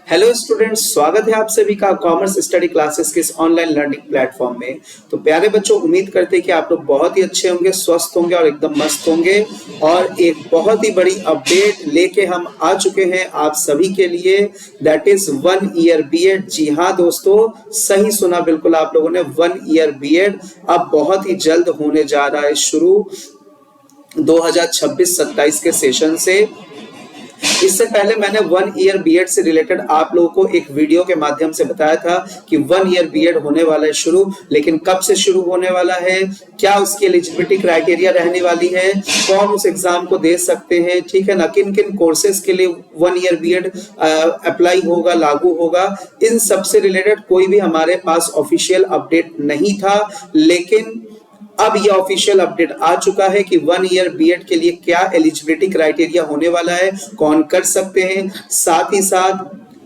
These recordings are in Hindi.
हेलो स्टूडेंट्स, स्वागत है आप सभी का कॉमर्स स्टडी क्लासेस के इस ऑनलाइन लर्निंग प्लेटफॉर्म में। तो प्यारे बच्चों, उम्मीद करते हैं कि आप लोग बहुत ही अच्छे होंगे, स्वस्थ होंगे और एकदम मस्त होंगे। और एक बहुत ही बड़ी अपडेट लेके हम आ चुके हैं आप सभी के लिए, दैट इज 1 ईयर बीएड। जी हाँ दोस्तों, सही सुना बिल्कुल आप लोगों ने, 1 ईयर बीएड अब बहुत ही जल्द होने जा रहा है शुरू 2026-27 के सेशन से। इससे पहले मैंने 1 ईयर बीएड से रिलेटेड आप लोगों को एक वीडियो के माध्यम से बताया था कि 1 ईयर बीएड होने वाला है शुरू, लेकिन कब से शुरू होने वाला है, क्या उसकी एलिजिबिलिटी क्राइटेरिया रहने वाली है, कौन उस एग्जाम को दे सकते हैं, ठीक है ना, किन किन कोर्सेज के लिए 1 ईयर बीएड अप्लाई होगा, लागू होगा, इन सब से रिलेटेड कोई भी हमारे पास ऑफिशियल अपडेट नहीं था। लेकिन अब यह ऑफिशियल अपडेट आ चुका है कि 1 ईयर बीएड के लिए क्या एलिजिबिलिटी क्राइटेरिया होने वाला है, कौन कर सकते हैं, साथ ही साथ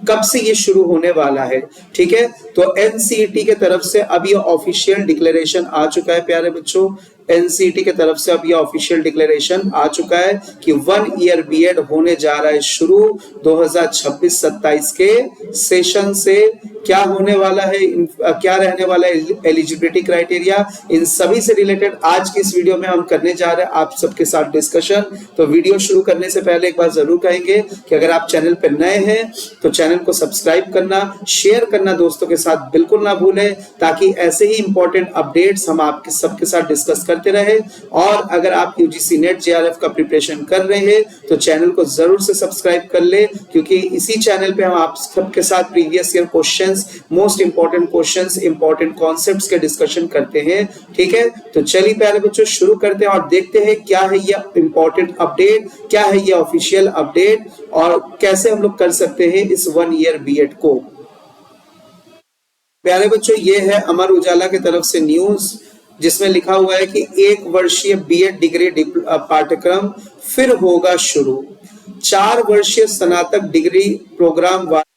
कब से ये शुरू होने वाला है। ठीक है, तो एनसीईटी के तरफ से अब ये ऑफिशियल डिक्लेरेशन आ चुका है प्यारे बच्चों। एनसीईटी के तरफ से अब ये ऑफिशियल डिक्लेरेशन आ चुका है कि 1 ईयर बीएड होने जा रहा है शुरू 2026-27 के सेशन से। क्या होने वाला है, क्या रहने वाला है एलिजिबिलिटी क्राइटेरिया, इन सभी से रिलेटेड आज की इस वीडियो में हम करने जा रहे हैं आप सबके साथ डिस्कशन। तो वीडियो शुरू करने से पहले एक बार जरूर कहेंगे कि अगर आप चैनल पर नए हैं तो चैनल को सब्सक्राइब करना, शेयर करना दोस्तों के साथ बिल्कुल ना भूलें, ताकि ऐसे ही इंपॉर्टेंट अपडेट्स हम आपके सबके साथ डिस्कस करते रहे। और अगर आप यूजीसी नेट जेआरएफ का प्रिपरेशन कर रहे हैं तो चैनल को जरूर से सब्सक्राइब कर ले, क्योंकि इसी चैनल पे हम आप सबके साथ previous year questions, most important questions, important concepts के डिस्कशन करते हैं। ठीक है, तो चलिए प्यारे बच्चों शुरू करते हैं और देखते हैं क्या है ये इंपॉर्टेंट अपडेट, क्या है ये ऑफिशियल अपडेट और कैसे हम लोग कर सकते हैं इस 1 ईयर बीएड को। प्यारे बच्चों, ये है अमर उजाला की तरफ से न्यूज, जिसमें लिखा हुआ है कि 1 वर्षीय बीएड डिग्री पाठ्यक्रम फिर होगा शुरू। 4 वर्षीय स्नातक डिग्री प्रोग्राम वाले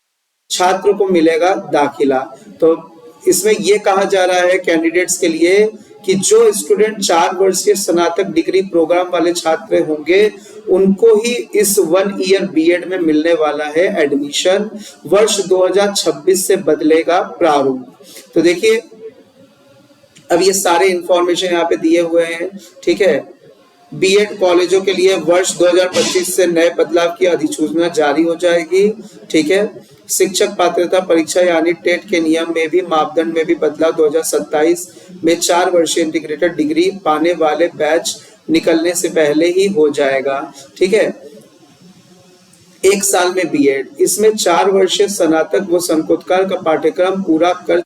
छात्रों को मिलेगा दाखिला। तो इसमें यह कहा जा रहा है कैंडिडेट्स के लिए कि जो स्टूडेंट 4 वर्षीय स्नातक डिग्री प्रोग्राम वाले छात्र होंगे उनको ही इस 1 ईयर बीएड में मिलने वाला है एडमिशन। वर्ष 2026 से बदलेगा प्रारूप। तो देखिए, अब ये सारे इंफॉर्मेशन यहाँ पे दिए हुए हैं। ठीक है, बीएड कॉलेजों के लिए वर्ष 2025 से नए बदलाव की अधिसूचना जारी हो जाएगी। ठीक है, शिक्षक पात्रता परीक्षा यानी टेट के नियम में भी, मापदंड में भी बदलाव 2027 में 4 वर्षीय इंटीग्रेटेड डिग्री पाने वाले बैच निकलने से पहले ही हो जाएगा। ठीक है, 1 साल में बीएड, इसमें 4 वर्षीय स्नातक व स्नातकोत्तर का पाठ्यक्रम पूरा कर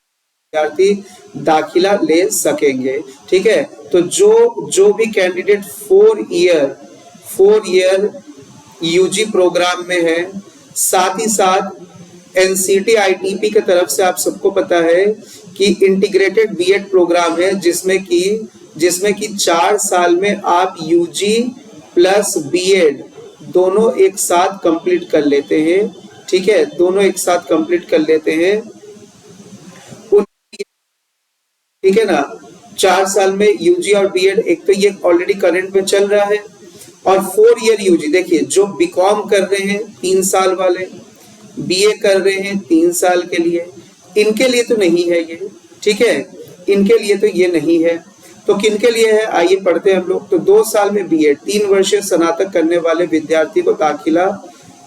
विद्यार्थी दाखिला ले सकेंगे। ठीक है, तो जो भी कैंडिडेट 4 ईयर यूजी प्रोग्राम में है, साथ ही साथ एनसीटी आईटीपी की तरफ से आप सबको पता है कि इंटीग्रेटेड बीएड प्रोग्राम है, जिसमें कि 4 साल में आप यूजी प्लस बीएड दोनों एक साथ कंप्लीट कर लेते हैं। ठीक है, दोनों एक साथ कंप्लीट कर लेते हैं। ठीक है ना, 4 साल में यूजी और बीएड, एक तो ये ऑलरेडी करंट में चल रहा है, और 4 ईयर यूजी, देखिए जो बीकॉम कर रहे हैं 3 साल वाले, बीए कर रहे हैं 3 साल के लिए, इनके लिए तो नहीं है ये। ठीक है, इनके लिए तो ये नहीं है, तो किनके लिए है आइए पढ़ते हैं हम लोग। तो 2 साल में बीएड, 3 वर्षीय स्नातक करने वाले विद्यार्थी को दाखिला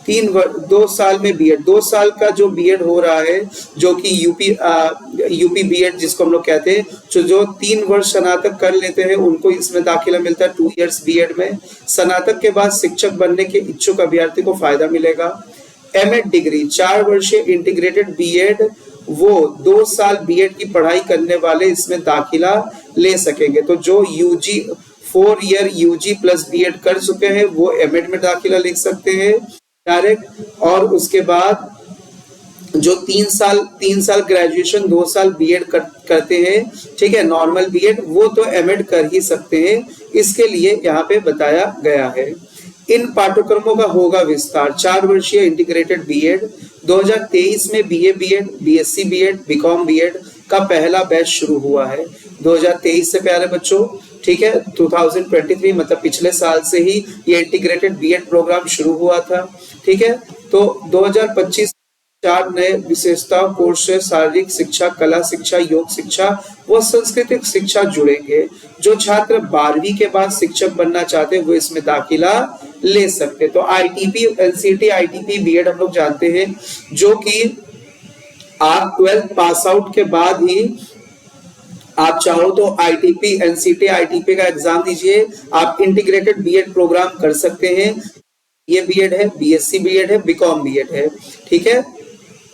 2 साल में बीएड, 2 साल का जो बीएड हो रहा है, जो कि यूपी बीएड जिसको हम लोग कहते हैं, जो 3 वर्ष स्नातक कर लेते हैं उनको इसमें दाखिला मिलता है 2 इयर्स बीएड में। स्नातक के बाद शिक्षक बनने के इच्छुक अभ्यर्थी को फायदा मिलेगा। एमएड डिग्री, 4 वर्षीय इंटीग्रेटेड बीएड, वो 2 साल बीएड की पढ़ाई करने वाले इसमें दाखिला ले सकेंगे। तो जो UG 4 year UG plus B Ed कर चुके हैं वो एमएड में दाखिला ले सकते हैं डायरेक्ट। और उसके बाद जो 3 साल ग्रेजुएशन, 2 साल बीएड करते हैं, ठीक है, नॉर्मल बीएड, वो तो एमएड कर ही सकते हैं। इसके लिए यहाँ पे बताया गया है। इन पाठ्यक्रमों का होगा विस्तार। 4 वर्षीय इंटीग्रेटेड बीएड, 2023 में BA B Ed, BSc B Ed, BCom B Ed का पहला बैच शुरू हुआ है 2023 से प्यारे बच्चों। ठीक है, 2023 मतलब पिछले साल से ही ये इंटीग्रेटेड बीएड प्रोग्राम शुरू हुआ था। ठीक है, तो 2025 4 नए विशेषता कोर्स है, शारीरिक शिक्षा, कला शिक्षा, योग शिक्षा व सांस्कृतिक शिक्षा जुड़ेंगे। जो छात्र 12वीं के बाद शिक्षक बनना चाहते हैं वो इसमें दाखिला ले सकते। तो आईटीपी, एनसीईटी, आईटीपी, बीएड हम लोग जानते हैं, जो कि आप 12th पास आउट के बाद ही आप चाहो तो आईटीपी, एनसीईटी, आईटीपी का एग्जाम दीजिए, आप इंटीग्रेटेड बीएड प्रोग्राम कर सकते हैं। ये बीएड है, बीएससी बीएड है, बीकॉम बीएड है, ठीक है।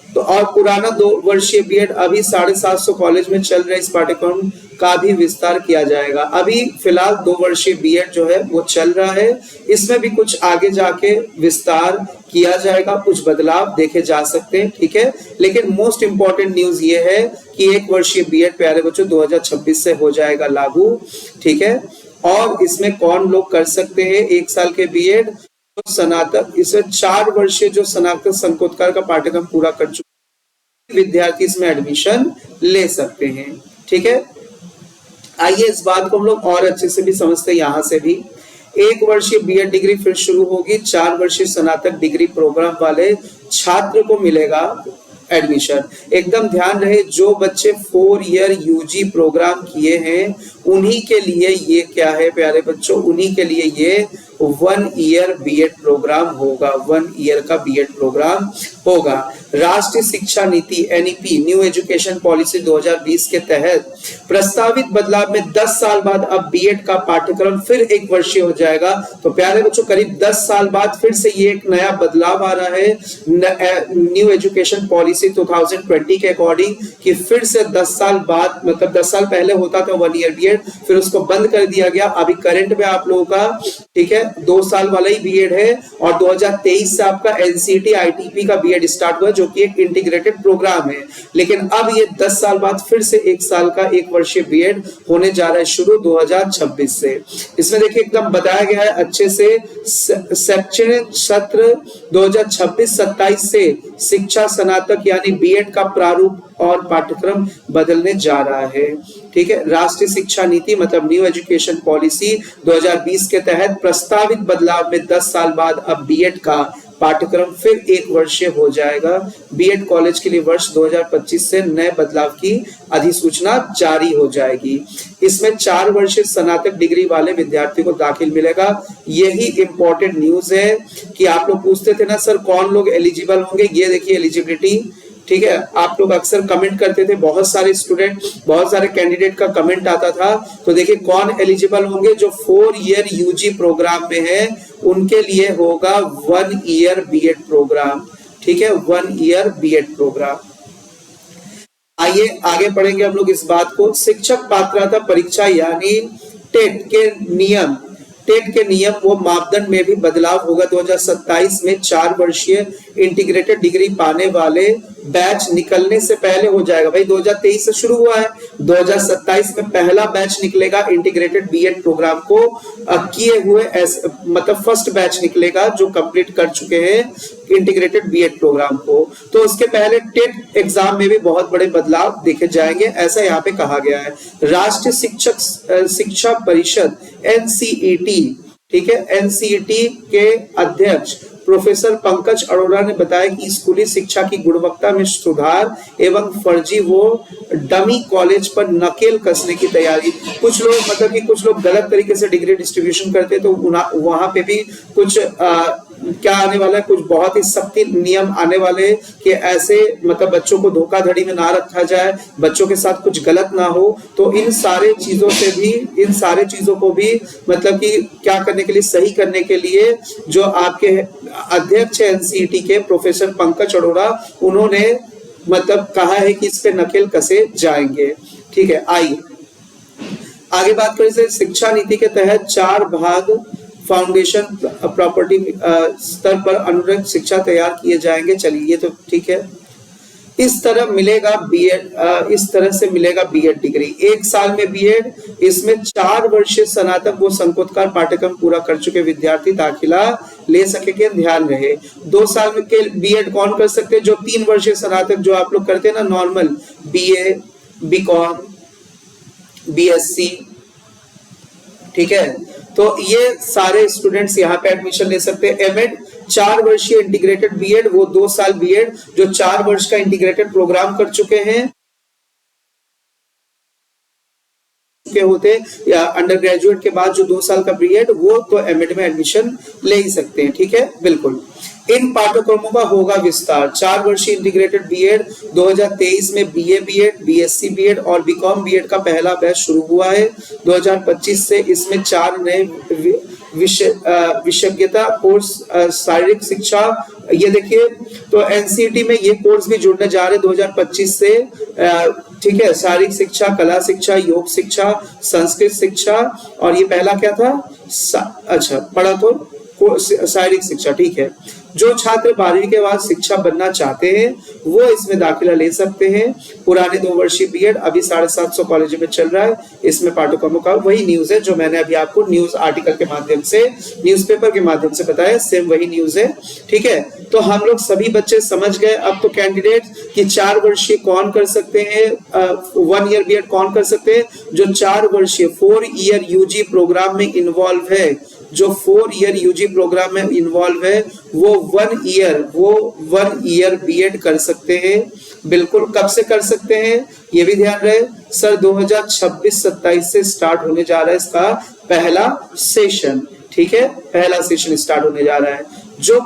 तो और पुराना 2 वर्षीय बीएड अभी 750 कॉलेज में चल रहे इस पाठ्यक्रम का भी विस्तार किया जाएगा। अभी फिलहाल 2 वर्षीय बीएड जो है वो चल रहा है, इसमें भी कुछ आगे जाके विस्तार किया जाएगा, कुछ बदलाव देखे जा सकते हैं, ठीक है। लेकिन मोस्ट इंपॉर्टेंट न्यूज ये है कि 1 वर्षीय बीएड प्यारे बच्चों 2026 से हो जाएगा लागू, ठीक है। और इसमें कौन लोग कर सकते हैं 1 साल के बीएड? स्नातक, इसे 4 वर्षीय जो स्नातक स्नातकोत्तर का पाठ्यक्रम पूरा कर चुके विद्यार्थी इसमें एडमिशन ले सकते हैं, ठीक है। आइए इस बात को हम लोग और अच्छे से भी समझते हैं। यहाँ से भी 1 वर्षीय बीएड डिग्री फिर शुरू होगी, 4 वर्षीय स्नातक डिग्री प्रोग्राम वाले छात्र को मिलेगा एडमिशन। एकदम ध्यान रहे, जो बच्चे 4 ईयर यूजी प्रोग्राम किए हैं उन्हीं के लिए ये क्या है प्यारे बच्चों, उन्हीं के लिए ये 1 ईयर बीएड प्रोग्राम होगा, 1 ईयर का बीएड प्रोग्राम होगा। राष्ट्रीय शिक्षा नीति एनईपी, न्यू एजुकेशन पॉलिसी 2020 के तहत प्रस्तावित बदलाव में 10 साल बाद अब बीएड का पाठ्यक्रम फिर 1 वर्षीय हो जाएगा। तो प्यारे बच्चों करीब 10 साल बाद फिर से ये एक नया बदलाव आ रहा है न्यू एजुकेशन पॉलिसी 2020 के अकॉर्डिंग, कि फिर से 10 साल बाद, मतलब 10 साल पहले होता था 1 ईयर बीएड, फिर उसको बंद कर दिया गया। अभी करंट में आप लोगों का, ठीक है, 2 साल वाला ही बीएड है और 2023 से आपका एनसीईटी आईटीपी का बीएड स्टार्ट हुआ, जो कि एक इंटीग्रेटेड प्रोग्राम है। लेकिन अब ये 10 साल बाद फिर से 1 साल का 1 वर्षीय बीएड होने जा रहा है शुरू 2026 से। इसमें देखिए एकदम बताया गया है अच्छे से, शैक्षणिक सत्र 2026-27 से शिक्षा स्नातक यानी बीएड का प्रारूप और पाठ्यक्रम बदलने जा रहा है, ठीक है। राष्ट्रीय शिक्षा नीति मतलब न्यू एजुकेशन पॉलिसी 2020 के तहत प्रस्तावित बदलाव में 10 साल बाद अब बीएड का पाठ्यक्रम फिर 1 वर्षीय हो जाएगा। बीएड कॉलेज के लिए वर्ष 2025 से नए बदलाव की अधिसूचना जारी हो जाएगी। इसमें 4 वर्षीय स्नातक डिग्री वाले विद्यार्थी को दाखिल मिलेगा। यही इंपॉर्टेंट न्यूज है कि आप लोग पूछते थे ना सर कौन लोग एलिजिबल होंगे, ये देखिए एलिजिबिलिटी, ठीक है। आप लोग अक्सर कमेंट करते थे, बहुत सारे स्टूडेंट, बहुत सारे कैंडिडेट का कमेंट आता था। तो देखिए कौन एलिजिबल होंगे, जो 4 ईयर यूजी प्रोग्राम में है उनके लिए होगा 1 ईयर बीएड प्रोग्राम, ठीक है, 1 ईयर बीएड प्रोग्राम। आइए आगे पढ़ेंगे हम लोग इस बात को। शिक्षक पात्रता परीक्षा यानी टेट के नियम, टेट के नियम वो मापदंड में भी बदलाव होगा। 2027 में 4 वर्षीय इंटीग्रेटेड डिग्री पाने वाले बैच निकलने से पहले हो जाएगा। भाई 2023 से शुरू हुआ है, 2027 में पहला बैच निकलेगा इंटीग्रेटेड बीएड प्रोग्राम को किए हुए, मतलब फर्स्ट बैच निकलेगा जो कंप्लीट कर चुके हैं इंटीग्रेटेड बीएड प्रोग्राम को। तो उसके पहले टेट एग्जाम में भी बहुत बड़े बदलाव देखे जाएंगे, ऐसा यहाँ पे कहा गया है। राष्ट्रीय शिक्षा परिषद एनसीईटी, ठीक है, एनसीईटी के अध्यक्ष प्रोफेसर पंकज अरोड़ा ने बताया कि स्कूली शिक्षा की गुणवत्ता में सुधार एवं फर्जी वो डमी कॉलेज पर नकेल कसने की तैयारी। कुछ लोग मतलब कि कुछ लोग गलत तरीके से डिग्री डिस्ट्रीब्यूशन करते, तो वहां पे भी कुछ क्या आने वाला है, कुछ बहुत ही सख्त नियम आने वाले कि ऐसे मतलब बच्चों को धोखाधड़ी में ना रखा जाए, बच्चों के साथ कुछ गलत ना हो। तो इन सारे चीजों से भी, इन सारे चीजों को भी मतलब कि क्या करने के लिए, सही करने के लिए जो आपके अध्यक्ष एनसीईटी के प्रोफेसर पंकज अरोड़ा, उन्होंने मतलब कहा है कि इस पे नकेल कसे जाएंगे, ठीक है। आइए आगे बात करें। शिक्षा नीति के तहत 4 भाग फाउंडेशन प्रॉपर्टी स्तर पर अनुरक्त शिक्षा तैयार किए जाएंगे। चलिए ये तो ठीक है। इस तरह मिलेगा बीएड, इस तरह से मिलेगा बीएड डिग्री 1 साल में बीएड। इसमें 4 वर्षीय स्नातक वो संकोचकार पाठ्यक्रम पूरा कर चुके विद्यार्थी दाखिला ले सकेंगे। ध्यान रहे 2 साल में के बीएड कौन कर सकते हैं, जो 3 वर्षीय स्नातक जो आप लोग करते हैं ना नॉर्मल, बीए, बीकॉम, बीएससी, ठीक है। तो ये सारे स्टूडेंट्स यहाँ पे एडमिशन ले सकते हैं। एमएड 4 वर्षीय इंटीग्रेटेड बीएड, वो 2 साल बीएड जो 4 वर्ष का इंटीग्रेटेड प्रोग्राम कर चुके हैं के होते, या अंडर ग्रेजुएट के बाद जो 2 साल का बीएड, वो तो एमएड में एडमिशन ले ही सकते हैं। ठीक है, बिल्कुल। इन पाठ्यक्रमों का होगा विस्तार। 4 वर्षीय इंटीग्रेटेड बीएड 2023 में बीए बीएड, बीएससी बीएड और बीकॉम बीएड का पहला बैच शुरू हुआ है। 2025 से इसमें 4 नए विशेषज्ञता कोर्स शारीरिक शिक्षा, ये देखिए तो एनसीईटी में ये कोर्स भी जुड़ने जा रहे 2025 से। ठीक है, शारीरिक शिक्षा, कला शिक्षा, योग शिक्षा, संस्कृत शिक्षा, और ये पहला क्या था, अच्छा पढ़ा तो शारीरिक शिक्षा। ठीक है, जो छात्र 12वीं के बाद शिक्षा बनना चाहते हैं वो इसमें दाखिला ले सकते हैं। पुराने 2 वर्षीय बीएड अभी 750 कॉलेज में चल रहा है। इसमें पाठ्यक्रमों का वही न्यूज है जो मैंने अभी आपको न्यूज आर्टिकल के माध्यम से, न्यूज़पेपर के माध्यम से बताया, सेम वही न्यूज है। ठीक है, तो हम लोग सभी बच्चे समझ गए अब तो कैंडिडेट कि 4 वर्षीय कौन कर सकते हैं, 1 ईयर बीएड कौन कर सकते हैं। जो 4 वर्षीय 4 ईयर यूजी प्रोग्राम में इन्वॉल्व है, जो 4 ईयर यूजी प्रोग्राम में इन्वॉल्व है, वो 1 ईयर बीएड कर सकते हैं। बिल्कुल, कब से कर सकते हैं ये भी ध्यान रहे सर, 2026-27 से स्टार्ट होने जा रहा है इसका पहला सेशन। ठीक है, पहला सेशन स्टार्ट होने जा रहा है। जो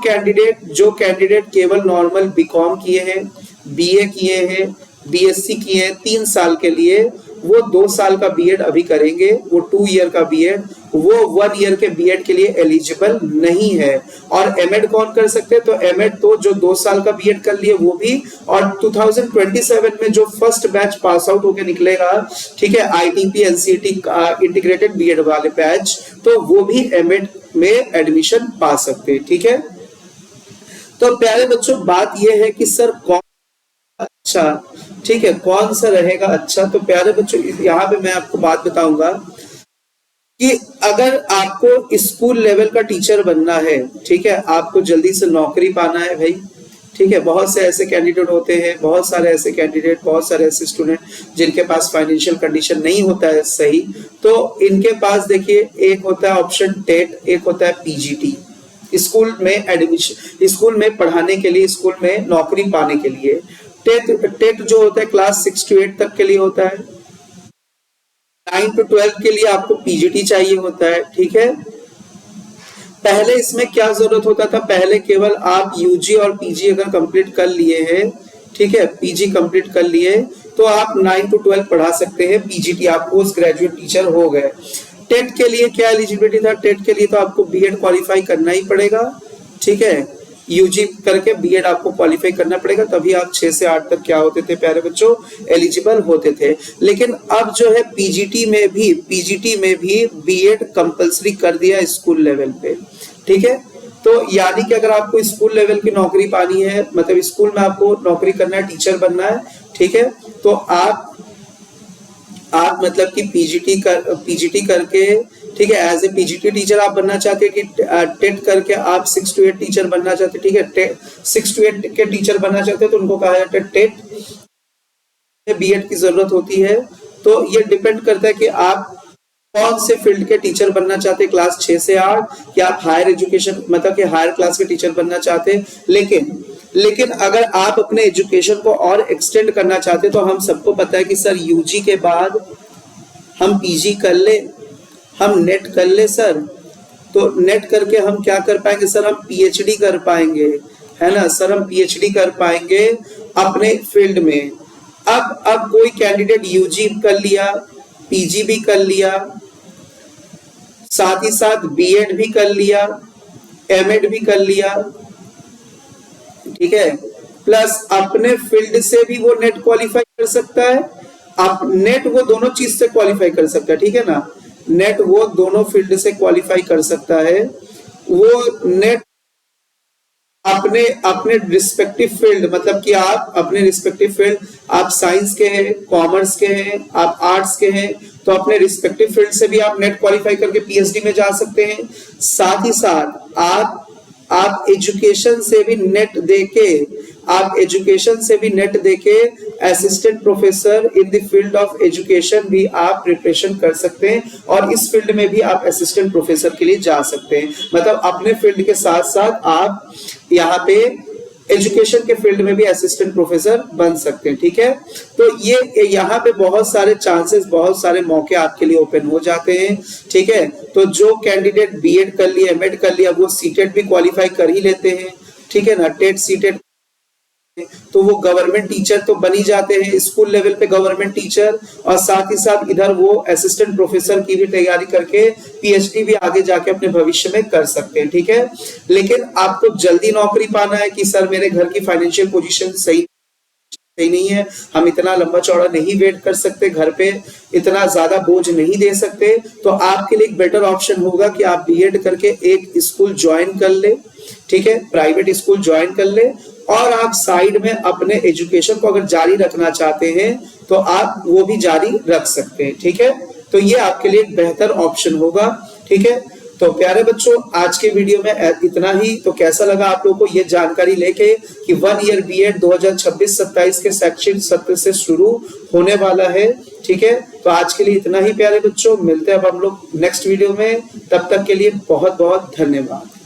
कैंडिडेट केवल नॉर्मल बीकॉम किए हैं, बीए किए हैं, बीएससी किए हैं 3 साल के लिए, वो 2 साल का बीएड अभी करेंगे, वो 2 ईयर का बीएड, वो 1 ईयर के बीएड के लिए एलिजिबल नहीं है। और एमएड कौन कर सकते हैं, तो एमएड तो जो 2 साल का बीएड कर लिए वो भी, और 2027 में जो फर्स्ट बैच पास आउट होके निकलेगा, ठीक है, आईटीपी एनसीईटी इंटीग्रेटेड बीएड वाले बैच, तो वो भी एमएड में एडमिशन पा सकते हैं। ठीक है, तो प्यारे बच्चों बात ये है कि सर कौन अच्छा, ठीक है, कौन सा रहेगा अच्छा। तो प्यारे बच्चों यहाँ पे मैं आपको बात बताऊंगा कि अगर आपको स्कूल लेवल का टीचर बनना है, ठीक है, आपको जल्दी से नौकरी पाना है भाई, ठीक है, बहुत से ऐसे कैंडिडेट होते हैं, बहुत सारे ऐसे कैंडिडेट, बहुत सारे ऐसे स्टूडेंट जिनके पास फाइनेंशियल कंडीशन नहीं होता है सही, तो इनके पास देखिए एक होता है ऑप्शन टेट, एक होता है पीजीटी। स्कूल में एडमिशन, स्कूल में पढ़ाने के लिए, स्कूल में नौकरी पाने के लिए टेट जो होता है क्लास 6 to 8 तक के लिए होता है। 9 to 12 के लिए आपको पीजीटी चाहिए होता है। ठीक है, पहले इसमें क्या जरूरत होता था, पहले केवल आप यूजी और पीजी अगर कंप्लीट कर लिए हैं, ठीक है, पीजी कंप्लीट कर लिए तो आप 9 to 12 पढ़ा सकते हैं, पीजीटी आप पोस्ट ग्रेजुएट टीचर हो गए। टेट के लिए क्या एलिजिबिलिटी था, टेट के लिए तो आपको बीएड क्वालिफाई करना ही पड़ेगा। ठीक है, यूजी करके बीएड आपको क्वालिफाई करना पड़ेगा, तभी आप 6 से 8 तक क्या होते थे प्यारे बच्चों, एलिजिबल होते थे। लेकिन अब जो है पीजीटी में भी बीएड कंपलसरी कर दिया स्कूल लेवल पे। ठीक है, तो यानी कि अगर आपको स्कूल लेवल की नौकरी पानी है, मतलब स्कूल में आपको नौकरी करना है, टीचर बनना है, ठीक है, तो आप मतलब कि पीजीटी करके, ठीक है, एज ए पीजीटी टीचर आप बनना चाहते हैं कि टेट करके आप 6 to 8 टीचर बनना चाहते हैं, ठीक है, 6 to 8 के टीचर बनना चाहते हैं तो उनको कहा जाता है टेट। बीएड की जरूरत होती है, तो ये डिपेंड करता है कि आप कौन से फील्ड के टीचर बनना चाहते हैं, क्लास 6 से 8, या आप हायर एजुकेशन मतलब कि हायर क्लास के टीचर बनना चाहते हैं। लेकिन अगर आप अपने एजुकेशन को और एक्सटेंड करना चाहते हैं तो हम सबको पता है कि सर यूजी के बाद हम पीजी कर ले, हम नेट कर ले सर, तो नेट करके हम क्या कर पाएंगे सर, हम पीएचडी कर पाएंगे, है ना सर, हम पीएचडी कर पाएंगे अपने फील्ड में। अब कोई कैंडिडेट यूजी कर लिया, पीजी भी कर लिया, साथ ही साथ बीएड भी कर लिया, एमएड भी कर लिया, ठीक है, प्लस अपने फील्ड से भी वो नेट क्वालिफाई कर सकता है। आप नेट वो दोनों चीज से क्वालिफाई कर सकता है, ठीक है ना, नेट वो दोनों फील्ड से क्वालिफाई कर सकता है। वो नेट अपने रिस्पेक्टिव फील्ड, मतलब कि आप अपने रिस्पेक्टिव फील्ड, आप साइंस के हैं, कॉमर्स के हैं, आप आर्ट्स के हैं, तो अपने रिस्पेक्टिव फील्ड से भी आप नेट क्वालिफाई करके पीएचडी में जा सकते हैं। साथ ही साथ आप एजुकेशन से भी नेट देके assistant professor in the field of education भी आप प्रिपरेशन कर सकते हैं, और इस फील्ड में भी आप असिस्टेंट प्रोफेसर के लिए जा सकते हैं। मतलब अपने फील्ड के साथ साथ आप यहाँ पे एजुकेशन के फील्ड में भी असिस्टेंट प्रोफेसर बन सकते हैं। ठीक है, तो ये यहाँ पे बहुत सारे चांसेस, बहुत सारे मौके आपके लिए ओपन हो जाते हैं। ठीक है, तो जो कैंडिडेट बीएड कर लिया, एमएड कर लिया, वो सीटेट भी क्वालिफाई कर ही लेते हैं। ठीक है ना, टेट सीटेट, तो वो गवर्नमेंट टीचर तो बनी जाते हैं, स्कूल लेवल पे गवर्नमेंट टीचर, और साथ ही साथ इधर वो असिस्टेंट प्रोफेसर की भी तैयारी करके पीएचडी भी आगे जाके अपने भविष्य में कर सकते हैं। ठीक है, लेकिन आपको जल्दी नौकरी पाना है कि सर मेरे घर की फाइनेंशियल पोजीशन सही नहीं है, हम इतना लंबा चौड़ा नहीं वेट कर सकते, घर पे इतना ज्यादा बोझ नहीं दे सकते, तो आपके लिए एक बेटर ऑप्शन होगा कि आप बीएड करके एक स्कूल ज्वाइन कर ले। ठीक है, प्राइवेट स्कूल ज्वाइन कर ले, और आप साइड में अपने एजुकेशन को अगर जारी रखना चाहते हैं तो आप वो भी जारी रख सकते हैं। ठीक है, तो ये आपके लिए एक बेहतर ऑप्शन होगा। ठीक है, तो प्यारे बच्चों, आज के वीडियो में इतना ही। तो कैसा लगा आप लोगों को ये जानकारी लेके कि 1 ईयर बीएड 2026-27 के शैक्षणिक सत्र से शुरू होने वाला है। ठीक है, तो आज के लिए इतना ही प्यारे बच्चों, मिलते हैं अब हम लोग नेक्स्ट वीडियो में। तब तक के लिए बहुत बहुत धन्यवाद।